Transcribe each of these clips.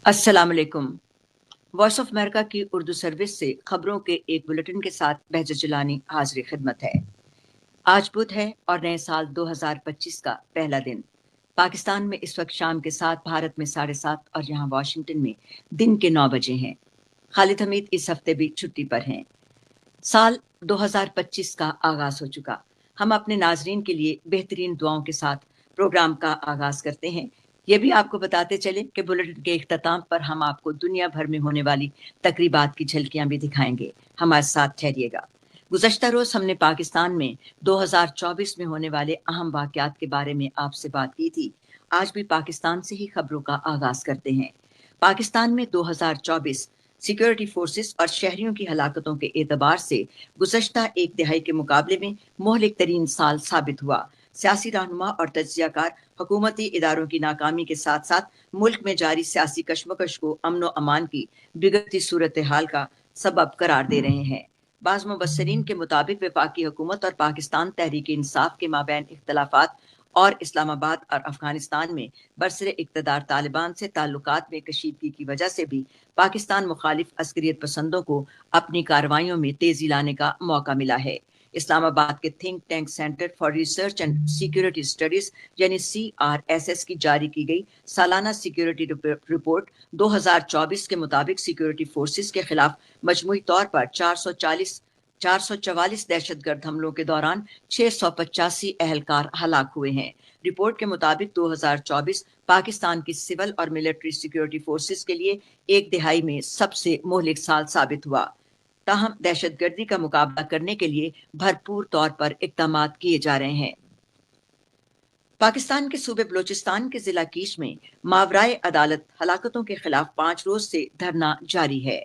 अस्सलाम वालेकुम। Voice of America की उर्दू सर्विस से खबरों के एक बुलेटिन के साथ बहजत जिलानी हाजिर खिदमत है। आज बुध है और नए साल 2025 का पहला दिन। पाकिस्तान में इस वक्त शाम के 7, भारत में 7:30 और यहाँ वाशिंगटन में दिन के 9 बजे हैं। खालिद हमीद इस हफ्ते भी छुट्टी पर हैं। साल 2025 का आगाज हो चुका। हम अपने नाजरीन के लिए बेहतरीन दुआओं के साथ प्रोग्राम का आगाज करते हैं। ये भी आपको बताते चले कि बुलेटिन के इख्तिताम पर हम आपको दुनिया भर में होने वाली तकरीबात की झलकियां भी दिखाएंगे। हमारे साथ ठहरिएगा। गुज़श्ता रोज हमने पाकिस्तान में 2024 में होने वाले अहम वाकयात के बारे में आपसे बात की थी। आज भी पाकिस्तान से ही खबरों का आगाज करते हैं। पाकिस्तान में 2024 सिक्योरिटी फोर्सेस और शहरियों की हलाकतों के एतबार से गुज़श्ता एक तिहाई के मुकाबले में मोहलिक तरीन साल साबित हुआ। सियासी रहनुमा और तज्जियाकार हुकूमती इदारों की नाकामी के साथ साथ मुल्क में जारी सियासी कशमकश को अमन व अमान की बिगड़ती सूरत हाल का सबब करार दे रहे हैं। बाज़ मुबस्सिरीन के मुताबिक वफाकी हुकूमत और पाकिस्तान तहरीक इंसाफ के माबैन इख्तलाफात और इस्लामाबाद और अफगानिस्तान में बरसरे इक़्तिदार तालिबान से ताल्लुकात में कशीदगी की वजह से भी पाकिस्तान मुखालिफ अस्करियत पसंदों को अपनी कार्रवाइयों में तेजी लाने का मौका मिला है। इस्लामाबाद के think tank centre for research and security studies यानी CRSS की जारी की गई सालाना सिक्योरिटी रिपोर्ट 2024 के मुताबिक सिक्योरिटी फोर्सेस के खिलाफ मजमूई तौर पर 444 दहशतगर्द हमलों के दौरान 685 अहलकार हलाक हुए हैं। रिपोर्ट के मुताबिक 2024 पाकिस्तान की सिविल और मिलिट्री सिक्योरिटी फोर्सेस के लिए एक दिहाई में सबसे मोहलिक साल साबित हुआ। ताहम दहशतगर्दी का मुकाबला करने के लिए भरपूर तौर पर इक़दाम किए जा रहे हैं। पाकिस्तान के सूबे बलोचिस्तान के जिला कीश में मावराए अदालत हलाकतों के खिलाफ 5 रोज से धरना जारी है।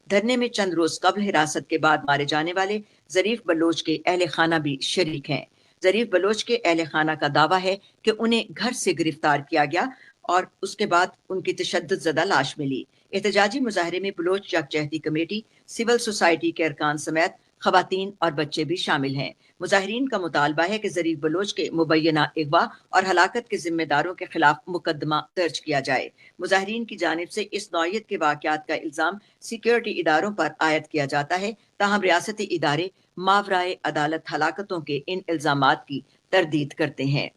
धरने में चंद रोज कबल हिरासत के बाद मारे जाने वाले जरीफ बलोच के अहले खाना भी शरीक हैं। जरीफ बलोच के अहले खाना का दावा है कि उन्हें घर से गिरफ्तार किया गया और उसके बाद उनकी तशद्दुद ज़दा लाश मिली। एहतजाजी मुजाहरे में बलोच यकजहती कमेटी, सिविल सोसाइटी के अरकान समेत खवातीन और बच्चे भी शामिल हैं। मुजाहिरीन का मुतालबा है कि जरीफ बलोच के मुबैना अगवा और हलाकत के जिम्मेदारों के खिलाफ मुकदमा दर्ज किया जाए। मुजाहिरीन की जानिब से इस नौयत के वाकयात का इल्जाम सिक्योरिटी इदारों पर आयद किया जाता है। ताहम रियासती इदारे मावराए अदालत हलाकतों के इन इल्जामात की तरदीद करते हैं।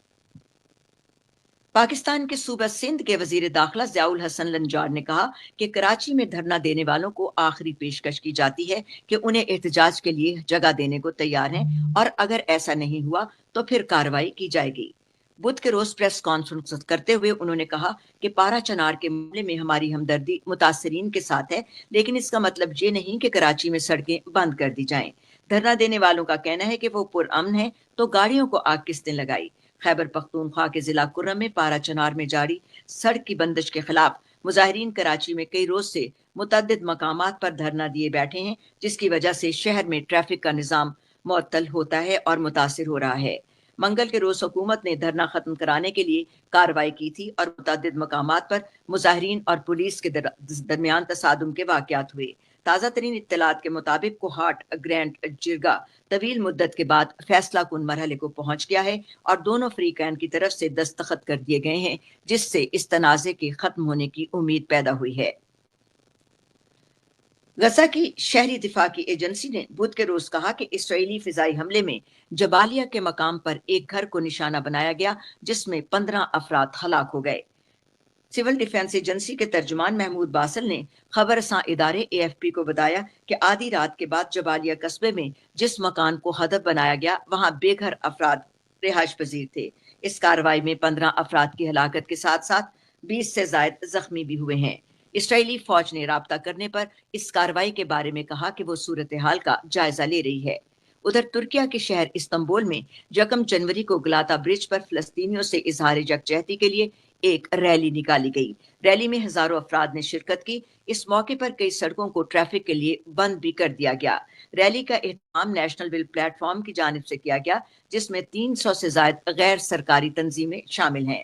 पाकिस्तान के सूबा सिंध के वजीर दाखिला ज़ियाउल हसन लंजार ने कहा कि कराची में धरना देने वालों को आखिरी पेशकश की जाती है कि उन्हें एहतजाज के लिए जगह देने को तैयार हैं और अगर ऐसा नहीं हुआ तो फिर कार्रवाई की जाएगी। बुध के रोज प्रेस कॉन्फ्रेंस करते हुए उन्होंने कहा कि पारा चनार के मामले में हमारी हमदर्दी मुतासरीन के साथ है, लेकिन इसका मतलब ये नहीं कि कराची में सड़कें बंद कर दी जाएं। धरना देने वालों का कहना है कि वो पुरअमन है तो गाड़ियों को आग किसने लगाई। खैबर पख्तूनख्वा के जिला कुर्रम में पारा चनार में जारी सड़क की बंदिश के खिलाफ मुजाहिरीन कराची में कई रोज से मुतअद्दिद मकामात पर धरना दिए बैठे हैं, जिसकी वजह से शहर में ट्रैफिक का निजाम मुअत्तल होता है और मुतासिर हो रहा है। मंगल के रोज हुकूमत ने धरना खत्म कराने के लिए कार्रवाई की थी और मुतअद्दिद मकामात पर मुजाहिरीन और पुलिस के दरमियान तसादुम के वाकयात हुए। ताज़ा तरीन इत्तलात के मुताबिक कोहाट ग्रैंड जिरगा तवील मुद्दत के बाद फैसला कुन मरहले को पहुंच गया है और दोनों फ्रीकैन की तरफ से दस्तखत कर दिए गए हैं, जिससे इस तनाज़े के खत्म होने की उम्मीद पैदा हुई है। गजा की शहरी दिफा की एजेंसी ने बुध के रोज कहा कि इसराइली फिजाई हमले में जबालिया के मकाम पर एक घर को निशाना बनाया गया, जिसमें 15 अफराद हलाक हो गए। सिविल डिफेंस एजेंसी के तर्जुमान महमूद बासल ने खबर रसां इदारे AFP को बताया कि आधी रात के बाद जबालिया कस्बे में जिस मकान को हदफ बनाया गया वहां बेघर अफराद रिहाइश पजीर थे। इस कार्रवाई में 15 अफराद की हलाकत के साथ साथ 20 से ज्यादा जख्मी भी हुए हैं। इसराइली फौज ने राब्ता करने पर इस कार्रवाई के बारे में कहा कि वो सूरत हाल का जायजा ले रही है। उधर तुर्किया के शहर इस्तांबुल में 1 जनवरी को गलाता ब्रिज पर फलस्तीनियों से इजहार यकजहती के लिए एक रैली निकाली गई। रैली में हजारों अफराद ने शिरकत की। इस मौके पर कई सड़कों को ट्रैफिक के लिए बंद भी कर दिया गया। रैली का एहतमाम नेशनल विल प्लेटफॉर्म की जानिब से किया गया, जिसमें 300 से ज्यादा गैर सरकारी तंजीमें शामिल हैं।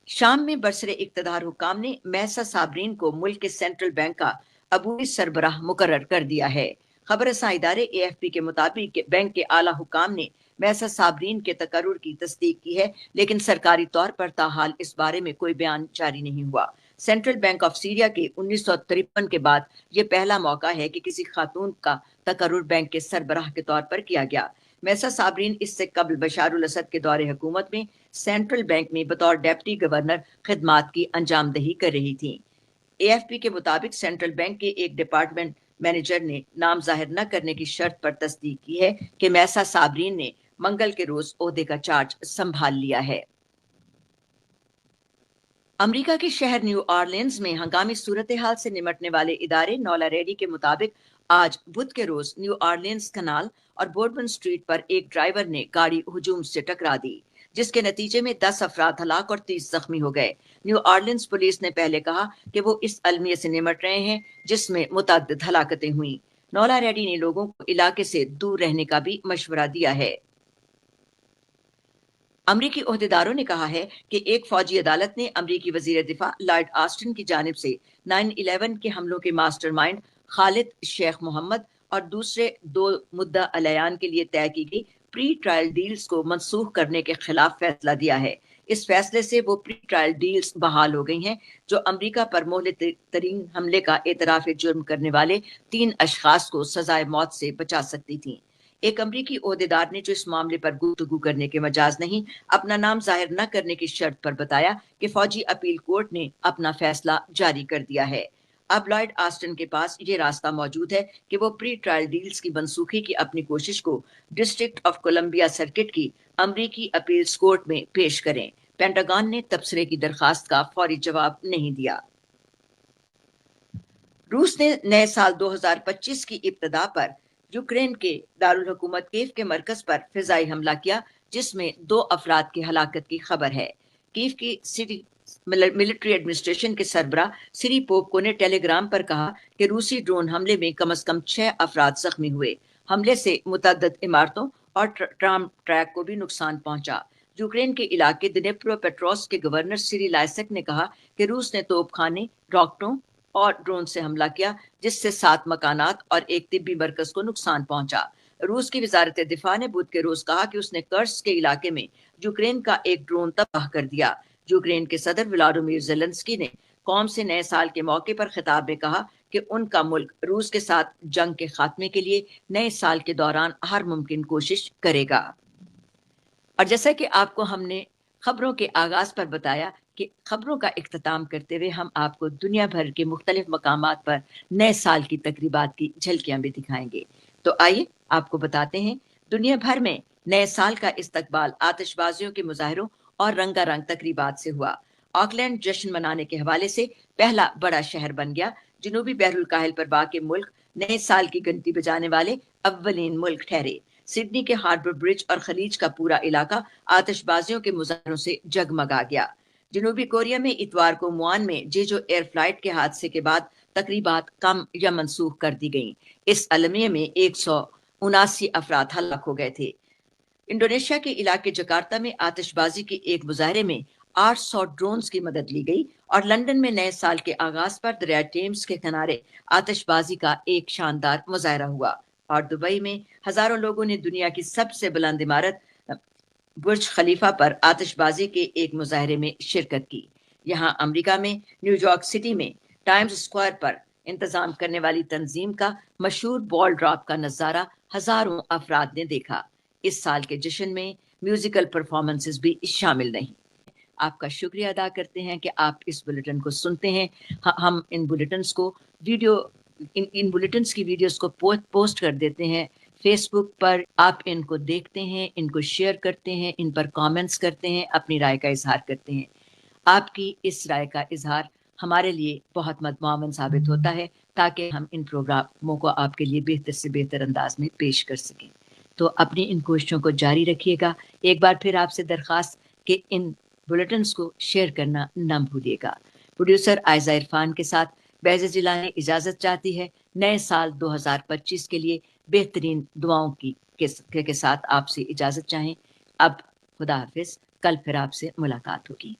शाम में बरसरे इक्तदार हुकाम ने महसा साबरीन को मुल्क के सेंट्रल बैंक का अबूरी सरबराह मुकर्रर कर दिया है। खबर रसां इदारे AFP के मुताबिक बैंक के आला हुकाम ने मैसा साबरीन के तकर्रुर की तस्दीक की है, लेकिन सरकारी तौर पर ताहाल इस बारे में कोई बयान जारी नहीं हुआ। सेंट्रल बैंक ऑफ सीरिया के 1953 के बाद ये पहला मौका है कि किसी खातून का तकर्रुर बैंक के सरबराह के तौर पर किया गया। मैसा साबरीन इससे कबल बशारुल असद के दौरे हुकूमत में सेंट्रल बैंक में बतौर डेप्टी गवर्नर खिदमात की अंजामदही कर रही थी। एएफपी के मुताबिक सेंट्रल बैंक के एक डिपार्टमेंट मैनेजर ने नाम जाहिर न करने की शर्त पर तस्दीक की है कि मैसा साबरीन ने मंगल के रोज ओहदे का चार्ज संभाल लिया है। अमेरिका के शहर न्यू ऑरलियंस में हंगामी सूरत हाल से निमटने वाले इदारे नौला रेडी के मुताबिक आज बुध के रोज न्यू ऑरलियंस कनाल और बोर्डमन स्ट्रीट पर एक ड्राइवर ने गाड़ी हुजूम से टकरा दी, जिसके नतीजे में 10 अफराद हलाक और 30 जख्मी हो गए। न्यू ऑरलियंस पुलिस ने पहले कहा कि वो इस अलमिया से निमट रहे हैं जिसमें मुतअद्दिद हलाकतें हुई। नौला रेडी ने लोगों को इलाके से दूर रहने का भी मशवरा दिया है। अमरीकी ओहदेदारों ने कहा है कि एक फौजी अदालत ने अमरीकी वजीर दिफा लॉयड ऑस्टिन की जानिब से 9/11 के हमलों के मास्टरमाइंड खालिद शेख मोहम्मद और दूसरे 2 मुद्दा अलयान के लिए तय की गई प्री ट्रायल डील्स को मनसूख करने के खिलाफ फैसला दिया है। इस फैसले से वो प्री ट्रायल डील्स बहाल हो गई हैं जो अमरीका पर मोहल्ले तरीन हमले का एतराफ जुर्म करने वाले 3 अशखास को सजाए मौत से बचा सकती थीं। एक अमरीकी ओहदेदार ने, जो इस मामले पर गुफ्तगू करने के मजाज नहीं, अपना नाम जाहिर न करने की शर्त पर बताया कि फौजी अपील कोर्ट ने अपना फैसला जारी कर दिया है। अब लॉयड ऑस्टिन के पास ये रास्ता मौजूद है कि वो प्री ट्रायल डील्स की मनसूखी की अपनी कोशिश को डिस्ट्रिक्ट ऑफ कोलंबिया सर्किट की अमरीकी अपील्स कोर्ट में पेश करें। पेंटागन ने तबसरे की दरखास्त का फौरी जवाब नहीं दिया। रूस ने नए साल 2025 की इब्तिदा पर यूक्रेन के दारुल हुकूमत कीव के मरकज पर फिजाई हमला किया, जिसमें 2 अफराद की हलाकत की खबर है। कीव की सिटी मिलिट्री एडमिनिस्ट्रेशन के सरबरा सिरी पोपको ने टेलीग्राम पर कहा कि रूसी ड्रोन हमले में कम से कम 6 अफराद जख्मी हुए। हमले से मुतअद्दिद इमारतों और ट्राम ट्रैक को भी नुकसान पहुंचा। यूक्रेन के इलाके दिनेप्रो पेट्रोस के गवर्नर सिरी लाइसेक ने कहा कि रूस ने तोपखाने, रॉकेटों और ड्रोन से हमला किया, जिससे 7 मकानात और एक तिब्बी मरकज को नुकसान पहुंचा। रूस की वजारत दिफा ने बुध के रोज कहा कि उसने कर्स के इलाके में यूक्रेन का एक ड्रोन तबाह कर दिया। यूक्रेन के सदर व्लादिमीर ज़ेलेंस्की ने कौम से नए साल के मौके पर खिताब में कहा कि उनका मुल्क रूस के साथ जंग के खात्मे के लिए नए साल के दौरान हर मुमकिन कोशिश करेगा। और जैसा कि आपको हमने खबरों के आगाज पर बताया कि खबरों का इख्तिताम करते हुए हम आपको दुनिया भर के मुख्तलिफ मकामात पर नए साल की तकरीबात की झलकियां भी दिखाएंगे। तो आइए आपको बताते हैं, दुनिया भर में नए साल का इस्तकबाल आतिशबाजियों के मुजाहरों और रंगारंग तकरीबात से हुआ। ऑकलैंड जश्न मनाने के हवाले से पहला बड़ा शहर बन गया। जनूबी बहरुल काहिल पर वाक़ मुल्क नए साल की घंटी बजाने वाले अव्वलीन मुल्क ठहरे। सिडनी के हार्बर ब्रिज और खलीज का पूरा इलाका आतिशबाजियों के मुजाहरों से जगमगा गया। जनूबी कोरिया में इतवार को मुआन में जेजो एयर फ्लाइट के हादसे के बाद तकरीबात कम या मनसूख कर दी गईं। इस अलमिया में 179 अफराद हलाक हो गए थे। इंडोनेशिया के इलाके जकार्ता में आतिशबाजी के एक मुजाहरे में 800 ड्रोन्स की मदद ली गई और लंदन में नए साल के आगाज पर दरिया टेम्स के किनारे आतिशबाजी का एक शानदार मुजाहरा हुआ। और दुबई में हजारों लोगों ने दुनिया की सबसे बुलंद इमारत बुर्ज खलीफा पर आतिशबाजी के एक मुजाहरे में शिरकत की। यहाँ अमेरिका में न्यूयॉर्क सिटी में टाइम्स स्क्वायर पर इंतजाम करने वाली तंजीम का मशहूर बॉल ड्रॉप का नजारा हजारों अफराद ने देखा। इस साल के जश्न में म्यूजिकल परफॉर्मेंसेस भी शामिल नहीं। आपका शुक्रिया अदा करते हैं कि आप इस बुलेटिन को सुनते हैं। हम इन बुलेटिन्स को इन बुलेटिन्स की वीडियोस को पोस्ट कर देते हैं फेसबुक पर। आप इनको देखते हैं, इनको शेयर करते हैं, इन पर कमेंट्स करते हैं, अपनी राय का इजहार करते हैं। आपकी इस राय का इजहार हमारे लिए बहुत मदमावन साबित होता है ताकि हम इन प्रोग्रामों को आपके लिए बेहतर से बेहतर अंदाज में पेश कर सकें। तो अपनी इन कोशिशों को जारी रखिएगा। एक बार फिर आपसे दरख्वास्त कि इन बुलेटिन्स को शेयर करना न भूलिएगा। प्रोड्यूसर आयजा इरफान के साथ बैज़ जिलानी इजाज़त चाहती है। नए साल 2025 के लिए बेहतरीन दुआओं के साथ आपसे इजाज़त चाहें। अब खुदा हाफिज़, कल फिर आपसे मुलाकात होगी।